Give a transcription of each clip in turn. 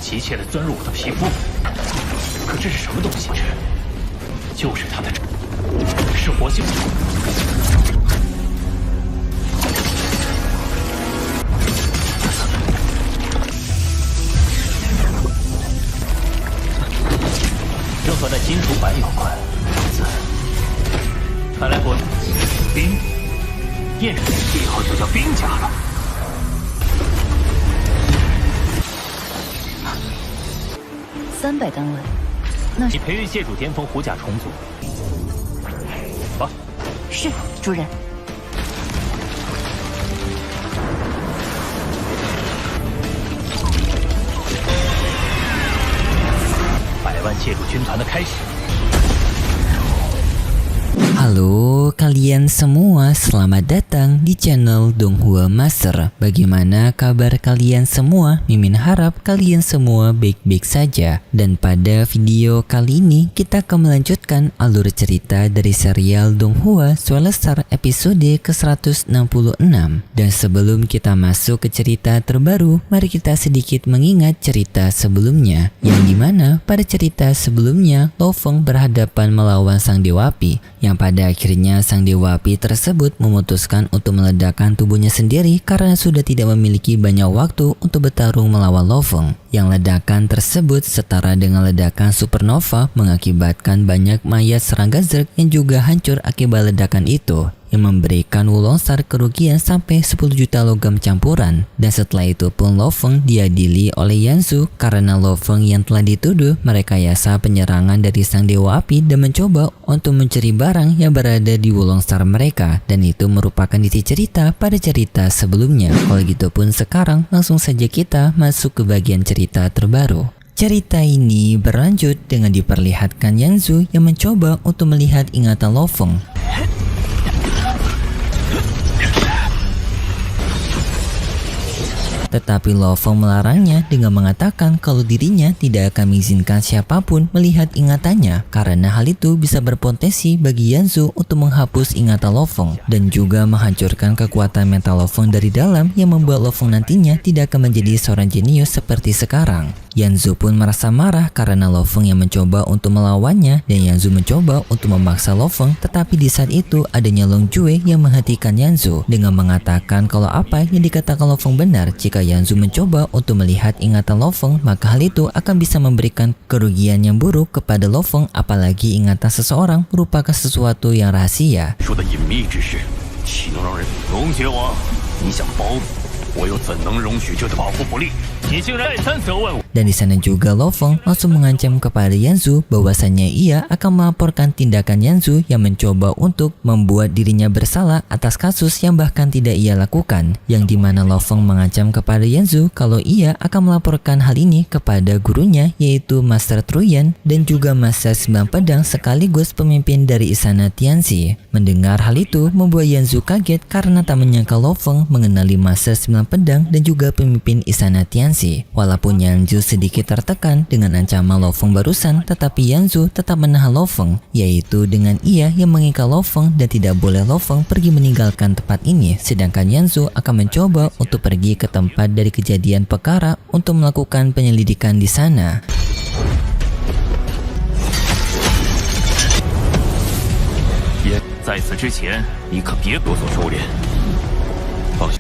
急切地钻入我的皮肤。可这是什么东西？就是他的，是活性。正和那金属板有关。看来果冰焰以后就叫冰甲了。300单位，那你培育界主巅峰虎甲重组。是主人。100万界主军团的开始。Halo kalian semua, selamat datang di channel Donghua Master. Bagaimana kabar kalian semua? Mimin harap kalian semua baik-baik saja. Dan pada video kali ini kita akan melanjutkan alur cerita dari serial Donghua Soulstar episode ke-166. Dan sebelum kita masuk ke cerita terbaru, mari kita sedikit mengingat cerita sebelumnya, yang dimana pada cerita sebelumnya Lo Feng berhadapan melawan sang Dewa Api, yang pada akhirnya sang Dewa Api tersebut memutuskan untuk meledakkan tubuhnya sendiri karena sudah tidak memiliki banyak waktu untuk bertarung melawan Lo Feng. Yang ledakan tersebut setara dengan ledakan supernova mengakibatkan banyak mayat serangga Zerg yang juga hancur akibat ledakan itu, yang memberikan Wulong Star kerugian sampai 10 juta logam campuran. Dan setelah itu pun Lo Feng diadili oleh Yanzu karena Lo Feng yang telah dituduh merekayasa penyerangan dari sang Dewa Api dan mencoba untuk mencuri barang yang berada di Wulong Star mereka, dan itu merupakan isi cerita pada cerita sebelumnya. Kalau gitu pun sekarang langsung saja kita masuk ke bagian cerita terbaru. Cerita ini berlanjut dengan diperlihatkan Yanzu yang mencoba untuk melihat ingatan Lo Feng. Tetapi Lo Feng melarangnya dengan mengatakan kalau dirinya tidak akan mengizinkan siapapun melihat ingatannya karena hal itu bisa berpotensi bagi Yanzu untuk menghapus ingatan Lo Feng dan juga menghancurkan kekuatan mental Lo Feng dari dalam yang membuat Lo Feng nantinya tidak akan menjadi seorang jenius seperti sekarang. Yanzu pun merasa marah karena Lo Feng yang mencoba untuk melawannya dan Yanzu mencoba untuk memaksa Lo Feng, tetapi di saat itu adanya Long Jue yang menghentikan Yanzu dengan mengatakan kalau apa yang dikatakan Lo Feng benar. Jika Yanzu mencoba untuk melihat ingatan Lo Feng, maka hal itu akan bisa memberikan kerugian yang buruk kepada Lo Feng, apalagi ingatan seseorang merupakan sesuatu yang rahasia. Dan di sana juga Lo Feng langsung mengancam kepada Yanzu bahwasanya ia akan melaporkan tindakan Yanzu yang mencoba untuk membuat dirinya bersalah atas kasus yang bahkan tidak ia lakukan, yang dimana Lo Feng mengancam kepada Yanzu kalau ia akan melaporkan hal ini kepada gurunya yaitu Master Truyan dan juga Master 9 Pedang sekaligus pemimpin dari Istana Tianxi. Mendengar hal itu membuat Yanzu kaget karena tak menyangka Lo Feng mengenali Master 9 Pedang dan juga pemimpin Istana Tianxi. Walaupun Yanzu sedikit tertekan dengan ancaman Lo Feng barusan, tetapi Yanzu tetap menahan Lo Feng, yaitu dengan ia yang mengikat Lo Feng dan tidak boleh Lo Feng pergi meninggalkan tempat ini, sedangkan Yanzu akan mencoba untuk pergi ke tempat dari kejadian perkara untuk melakukan penyelidikan di sana.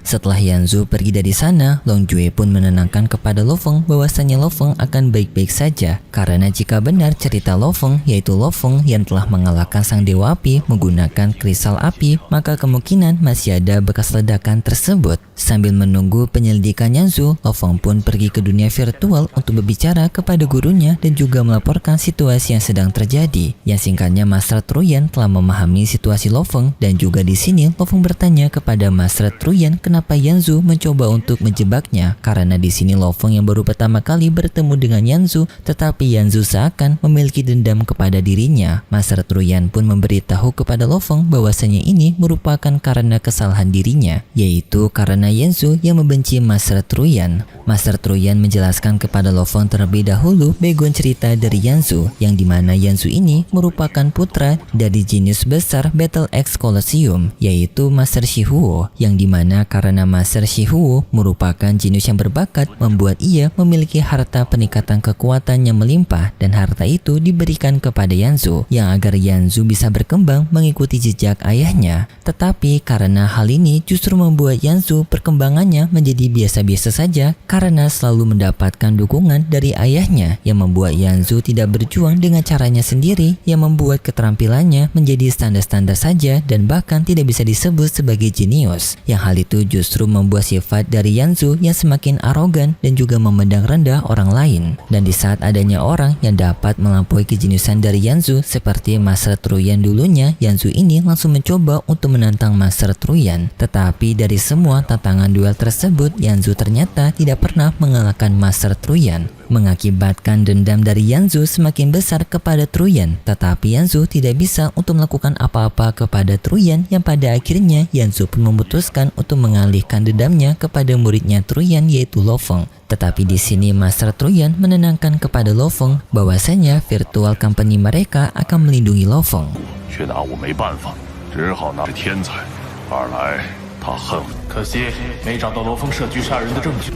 Setelah Yanzu pergi dari sana, Long Jue pun menenangkan kepada Lo Feng bahwasanya Lo Feng akan baik-baik saja karena jika benar cerita Lo Feng yaitu Lo Feng yang telah mengalahkan sang Dewa Api menggunakan kristal api, maka kemungkinan masih ada bekas ledakan tersebut. Sambil menunggu penyelidikan Yanzu, Lo Feng pun pergi ke dunia virtual untuk berbicara kepada gurunya dan juga melaporkan situasi yang sedang terjadi. Yang singkatnya Master Truyan telah memahami situasi Lo Feng dan juga di sini Lo Feng bertanya kepada Master Truyan kenapa Yanzu mencoba untuk menjebaknya, karena di sini Lo Feng yang baru pertama kali bertemu dengan Yanzu, tetapi Yanzu seakan memiliki dendam kepada dirinya. Master Truyan pun memberitahu kepada Lo Feng bahwasanya ini merupakan karena kesalahan dirinya, yaitu karena Yanzu yang membenci Master Truyan. Master Truyan menjelaskan kepada Lo Feng terlebih dahulu background cerita dari Yanzu, yang dimana Yanzu ini merupakan putra dari jenius besar Battle X Colosseum, yaitu Master Shihuo, yang dimana mana karena Master Shihuo merupakan jenius yang berbakat membuat ia memiliki harta peningkatan kekuatan yang melimpah dan harta itu diberikan kepada Yanzu yang agar Yanzu bisa berkembang mengikuti jejak ayahnya. Tetapi karena hal ini justru membuat Yanzu perkembangannya menjadi biasa-biasa saja karena selalu mendapatkan dukungan dari ayahnya yang membuat Yanzu tidak berjuang dengan caranya sendiri yang membuat keterampilannya menjadi standar-standar saja dan bahkan tidak bisa disebut sebagai jenius. Yang hal itu justru membuat sifat dari Yanzu yang semakin arogan dan juga memandang rendah orang lain. Dan di saat adanya orang yang dapat melampaui kejeniusan dari Yanzu seperti Master Truyan dulunya, Yanzu ini langsung mencoba untuk menantang Master Truyan. Tetapi dari semua tantangan duel tersebut, Yanzu ternyata tidak pernah mengalahkan Master Truyan, mengakibatkan dendam dari Yanzu semakin besar kepada Truyan. Tetapi Yanzu tidak bisa untuk melakukan apa-apa kepada Truyan yang pada akhirnya Yanzu pun memutuskan untuk mengalihkan dendamnya kepada muridnya Truyan yaitu Lo Feng. Tetapi di sini Master Truyan menenangkan kepada Lo Feng bahwasanya virtual company mereka akan melindungi Lo Feng. 却拿我没办法，只好拿着天才。二来他恨我，可惜没找到罗峰设局杀人的证据。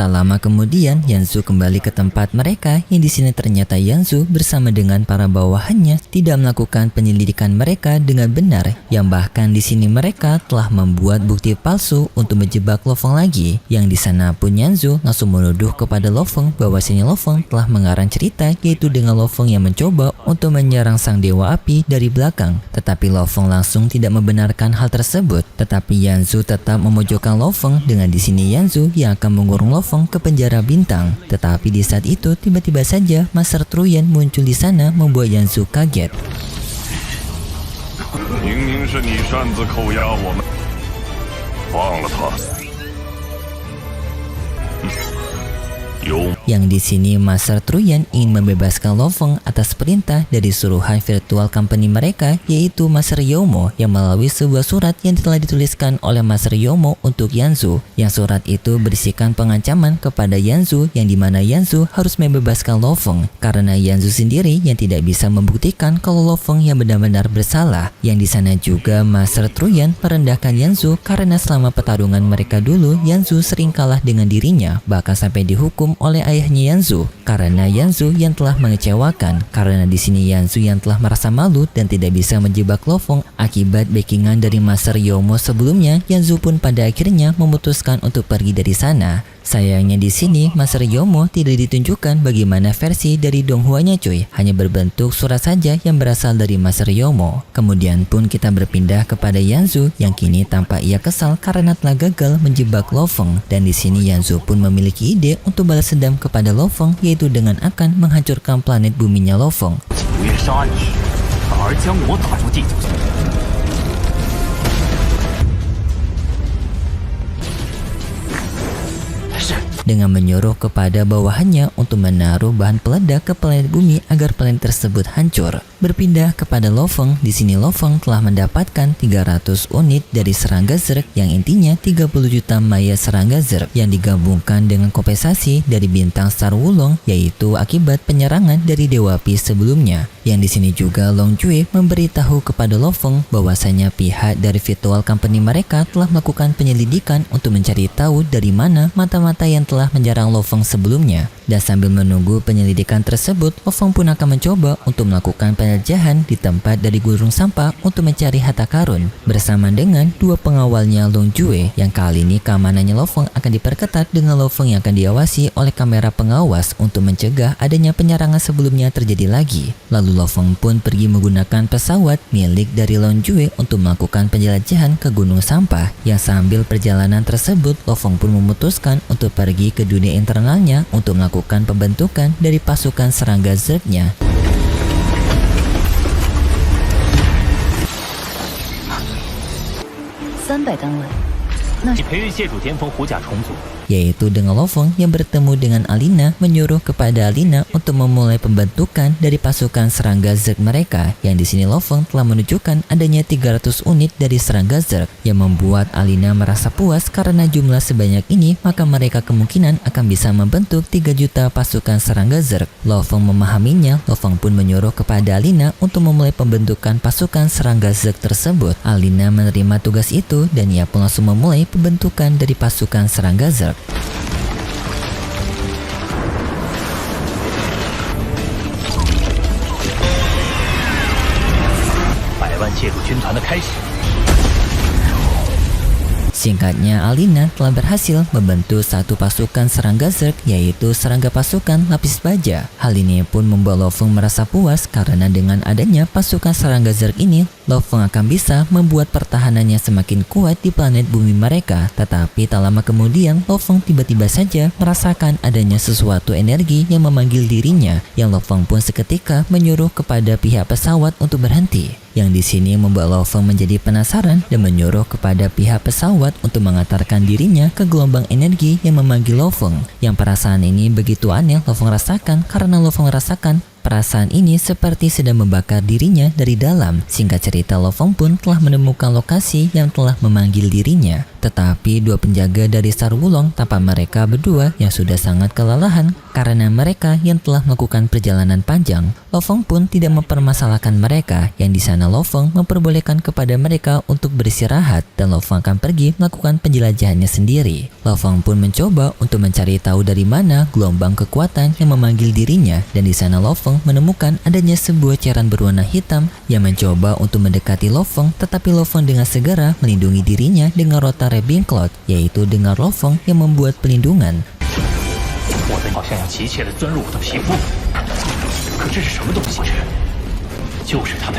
Tak lama kemudian, Yanzu kembali ke tempat mereka yang di sini ternyata Yanzu bersama dengan para bawahannya tidak melakukan penyelidikan mereka dengan benar, yang bahkan di sini mereka telah membuat bukti palsu untuk menjebak Lo Feng lagi. Yang di sana pun Yanzu langsung menuduh kepada Lo Feng bahwasanya Lo Feng telah mengarang cerita yaitu dengan Lo Feng yang mencoba untuk menyerang sang dewa api dari belakang. Tetapi Lo Feng langsung tidak membenarkan hal tersebut. Tetapi Yanzu tetap memojokkan Lo Feng dengan di sini Yanzu yang akan mengurung Lo Feng ke penjara bintang. Tetapi di saat itu tiba-tiba saja Master Truyan muncul di sana membuat Yanzu kaget. 明明是你擅自扣押我们，放了他。Yang di sini Master Truyan ingin membebaskan Lo Feng atas perintah dari suruhan virtual company mereka yaitu Master Yomo yang melalui sebuah surat yang telah dituliskan oleh Master Yomo untuk Yanzu. Yang surat itu berisikan pengancaman kepada Yanzu yang dimana Yanzu harus membebaskan Lo Feng karena Yanzu sendiri yang tidak bisa membuktikan kalau Lo Feng yang benar-benar bersalah. Yang di sana juga Master Truyan merendahkan Yanzu karena selama pertarungan mereka dulu Yanzu sering kalah dengan dirinya, bahkan sampai dihukum oleh ayahnya Yanzu karena Yanzu yang telah mengecewakan. Karena di sini Yanzu yang telah merasa malu dan tidak bisa menjebak Lo Feng akibat backingan dari Master Yomo sebelumnya, Yanzu pun pada akhirnya memutuskan untuk pergi dari sana. Sayangnya di sini Master Yomo tidak ditunjukkan bagaimana versi dari Donghuanya cuy, hanya berbentuk surat saja yang berasal dari Master Yomo. Kemudian pun kita berpindah kepada Yanzu yang kini tampak ia kesal karena telah gagal menjebak Lo Feng, dan di sini Yanzu pun memiliki ide untuk balas dendam kepada Lo Feng yaitu dengan akan menghancurkan planet buminya Lo Feng. 不愿杀你，反而将我打入地狱。 dengan menyuruh kepada bawahannya untuk menaruh bahan peledak ke planet bumi agar planet tersebut hancur. Berpindah kepada Lo Feng, di sini Lo Feng telah mendapatkan 300 unit dari serangga Zerg yang intinya 30 juta maya serangga Zerg yang digabungkan dengan kompensasi dari bintang Star Wulong yaitu akibat penyerangan dari Dewa Api sebelumnya. Yang di sini juga Long Jue memberitahu kepada Lo Feng bahwasanya pihak dari virtual company mereka telah melakukan penyelidikan untuk mencari tahu dari mana mata-mata yang telah menyerang Lo Feng sebelumnya. Dan sambil menunggu penyelidikan tersebut, Lo Feng pun akan mencoba untuk melakukan penjelajahan di tempat dari gunung sampah untuk mencari harta karun bersama dengan dua pengawalnya Long Jue yang kali ini keamanannya Lo Feng akan diperketat dengan Lo Feng yang akan diawasi oleh kamera pengawas untuk mencegah adanya penyerangan sebelumnya terjadi lagi. Lalu Lo Feng pun pergi menggunakan pesawat milik dari Long Jue untuk melakukan penjelajahan ke gunung sampah yang sambil perjalanan tersebut Lo Feng pun memutuskan untuk pergi ke dunia internalnya untuk melakukan pembentukan dari pasukan serangga Zerg-nya. 300单位，那你培育蟹主巅峰虎甲重组， yaitu dengan Lo Feng yang bertemu dengan Alina menyuruh kepada Alina untuk memulai pembentukan dari pasukan serangga Zerg mereka, yang di sini Lo Feng telah menunjukkan adanya 300 unit dari serangga Zerg yang membuat Alina merasa puas karena jumlah sebanyak ini maka mereka kemungkinan akan bisa membentuk 3 juta pasukan serangga Zerg. Lo Feng memahaminya, Lo Feng pun menyuruh kepada Alina untuk memulai pembentukan pasukan serangga Zerg tersebut. Alina menerima tugas itu dan ia pun langsung memulai pembentukan dari pasukan serangga Zerg. 百万介入军团的开始。 Singkatnya, Alina telah berhasil membentuk satu pasukan serangga Zerg, yaitu serangga pasukan lapis baja. Hal ini pun membuat Lo Feng merasa puas karena dengan adanya pasukan serangga Zerg ini, Lo Feng akan bisa membuat pertahanannya semakin kuat di planet bumi mereka. Tetapi tak lama kemudian, Lo Feng tiba-tiba saja merasakan adanya sesuatu energi yang memanggil dirinya, yang Lo Feng pun seketika menyuruh kepada pihak pesawat untuk berhenti. Yang di sini membuat Lo Feng menjadi penasaran dan menyuruh kepada pihak pesawat untuk mengantarkan dirinya ke gelombang energi yang memanggil Lo Feng. Yang perasaan ini begitu aneh Lo Feng rasakan karena Lo Feng merasakan perasaan ini seperti sedang membakar dirinya dari dalam. Singkat cerita, Lo Feng pun telah menemukan lokasi yang telah memanggil dirinya. Tetapi dua penjaga dari Star Wulong tanpa mereka berdua yang sudah sangat kelelahan karena mereka yang telah melakukan perjalanan panjang. Lo Feng pun tidak mempermasalahkan mereka, yang di sana Lo Feng memperbolehkan kepada mereka untuk beristirahat dan Lo Feng akan pergi melakukan penjelajahannya sendiri. Lo Feng pun mencoba untuk mencari tahu dari mana gelombang kekuatan yang memanggil dirinya, dan di sana Lo Feng menemukan adanya sebuah cairan berwarna hitam yang mencoba untuk mendekati Lo Feng, tetapi Lo Feng dengan segera melindungi dirinya dengan Rota Rebing Cloud, yaitu dengan Lo Feng yang membuat pelindungan. 我的好像要急切地钻入我的皮肤，可这是什么东西？就是它的，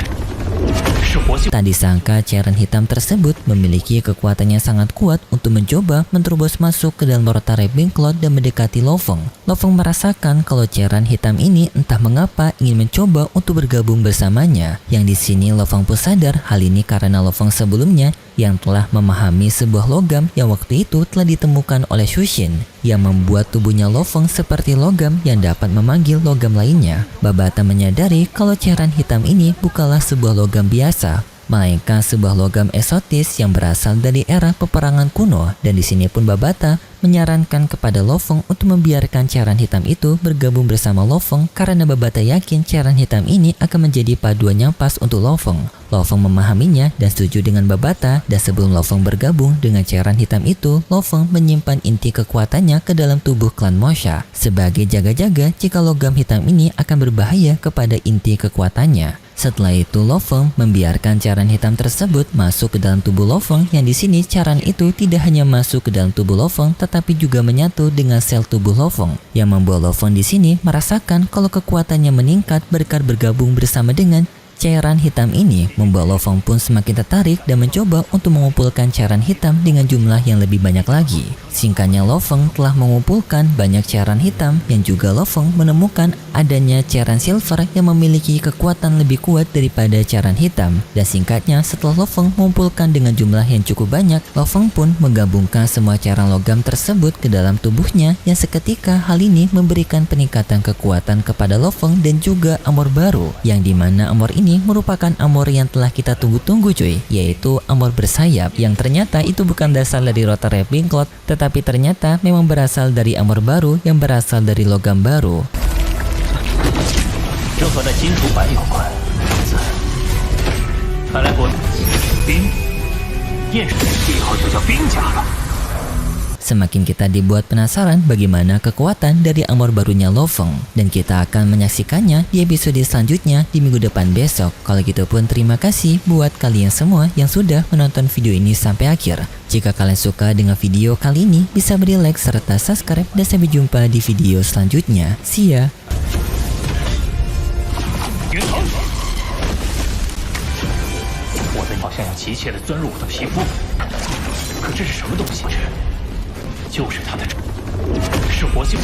是活性。 Tak disangka cairan hitam tersebut memiliki kekuatan yang sangat kuat untuk mencoba menerobos masuk ke dalam Rota Rebing Cloud dan mendekati Lo Feng. Lo Feng merasakan kalau cairan hitam ini entah mengapa ingin mencoba untuk bergabung bersamanya. Yang di sini Lo Feng pun sadar hal ini karena Lo Feng sebelumnya yang telah memahami sebuah logam yang waktu itu telah ditemukan oleh Shu Xin, yang membuat tubuhnya Lo Feng seperti logam yang dapat memanggil logam lainnya. Babata menyadari kalau cairan hitam ini bukanlah sebuah logam biasa, melainkan sebuah logam eksotis yang berasal dari era peperangan kuno. Dan di sini pun Babata menyarankan kepada Lo Feng untuk membiarkan cairan hitam itu bergabung bersama Lo Feng karena Babata yakin cairan hitam ini akan menjadi paduan yang pas untuk Lo Feng. Lo Feng memahaminya dan setuju dengan Babata, dan sebelum Lo Feng bergabung dengan cairan hitam itu, Lo Feng menyimpan inti kekuatannya ke dalam tubuh klan Mo Xia sebagai jaga-jaga jika logam hitam ini akan berbahaya kepada inti kekuatannya. Setelah itu Lo Feng membiarkan cairan hitam tersebut masuk ke dalam tubuh Lo Feng, yang di sini cairan itu tidak hanya masuk ke dalam tubuh Lo Feng tetapi juga menyatu dengan sel tubuh Lo Feng, yang membuat Lo Feng di sini merasakan kalau kekuatannya meningkat berkat bergabung bersama dengan cairan hitam ini. Membuat Lo Feng pun semakin tertarik dan mencoba untuk mengumpulkan cairan hitam dengan jumlah yang lebih banyak lagi. Singkatnya, Lo Feng telah mengumpulkan banyak cairan hitam, yang juga Lo Feng menemukan adanya cairan silver yang memiliki kekuatan lebih kuat daripada cairan hitam. Dan singkatnya, setelah Lo Feng mengumpulkan dengan jumlah yang cukup banyak, Lo Feng pun menggabungkan semua cairan logam tersebut ke dalam tubuhnya, yang seketika hal ini memberikan peningkatan kekuatan kepada Lo Feng dan juga armor baru, yang dimana armor ini merupakan armor yang telah kita tunggu-tunggu cuy, yaitu armor bersayap, yang ternyata itu bukan berasal dari Rota Rebing Cloud, tetapi ternyata memang berasal dari armor baru yang berasal dari logam baru. 这和那金属板有关，看来果冰焰石以后就叫冰甲了。 Semakin kita dibuat penasaran bagaimana kekuatan dari armor barunya Lo Feng, dan kita akan menyaksikannya di episode selanjutnya di minggu depan besok. Kalau gitu pun terima kasih buat kalian semua yang sudah menonton video ini sampai akhir. Jika kalian suka dengan video kali ini, bisa beri like serta subscribe, dan sampai jumpa di video selanjutnya. See ya! 我的好像要急切地钻入我的皮肤，可这是什么东西？就是它的，是活性。